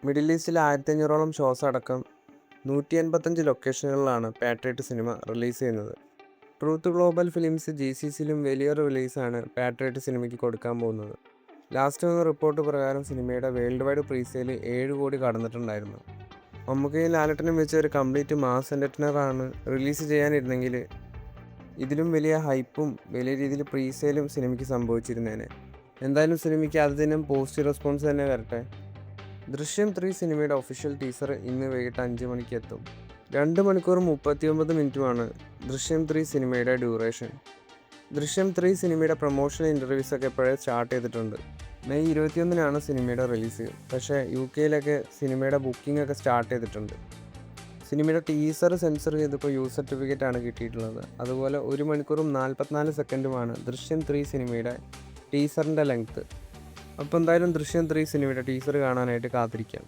Middle ഈസ്റ്റിൽ 1500ഓളം shows അടക്കം 185 ലൊക്കേഷനുകളിലാണ് patriot cinema release ചെയ്യുന്നത്. ട്രൂത്ത് ഗ്ലോബൽ ഫിലിംസ് GCCയിലും വലിയൊരു റിലീസാണ് പാട്രിയറ്റ് സിനിമയ്ക്ക് കൊടുക്കാൻ പോകുന്നത്. ലാസ്റ്റ് വന്ന റിപ്പോർട്ട് പ്രകാരം സിനിമയുടെ വേൾഡ് വൈഡ് പ്രീസെയിൽ 7 കോടി കടന്നിട്ടുണ്ടായിരുന്നു. മമ്മൂക്കയും ലാലേട്ടനും വെച്ച് ഒരു കംപ്ലീറ്റ് മാസ് എൻ്റർടൈനറാണ് റിലീസ് ചെയ്യാനിരുന്നെങ്കിൽ ഇതിലും വലിയ ഹൈപ്പും വലിയ രീതിയിൽ പ്രീസെയിലും സിനിമയ്ക്ക് സംഭവിച്ചിരുന്നേനെ. എന്തായാലും സിനിമയ്ക്ക് അതിനും പോസിറ്റീവ് റെസ്പോൺസ് തന്നെ വരട്ടെ. ദൃശ്യം 3 സിനിമയുടെ ഒഫീഷ്യൽ ടീസർ ഇന്ന് വൈകിട്ട് 5 മണിക്ക് എത്തും. 2 മണിക്കൂറും 39 മിനിറ്റുമാണ് ദൃശ്യം 3 സിനിമയുടെ ഡ്യൂറേഷൻ. ദൃശ്യം 3 സിനിമയുടെ പ്രൊമോഷണൽ ഇൻ്റർവ്യൂസൊക്കെ ഇപ്പോഴേ സ്റ്റാർട്ട് ചെയ്തിട്ടുണ്ട്. മെയ് 21-നാണ് സിനിമയുടെ റിലീസ്. പക്ഷേ UK സിനിമയുടെ ബുക്കിംഗ് ഒക്കെ സ്റ്റാർട്ട് ചെയ്തിട്ടുണ്ട്. സിനിമയുടെ ടീസർ സെൻസർ ചെയ്തപ്പോൾ യൂസ് സർട്ടിഫിക്കറ്റാണ് കിട്ടിയിട്ടുള്ളത്. അതുപോലെ 1 മണിക്കൂറും 44 സെക്കൻഡുമാണ് ദൃശ്യം 3 സിനിമയുടെ ടീസറിൻ്റെ ലെങ്ത്ത്. അപ്പോൾ എന്തായാലും ദൃശ്യം 3 സിനിമയുടെ ടീസർ കാണാനായിട്ട് കാത്തിരിക്കാം.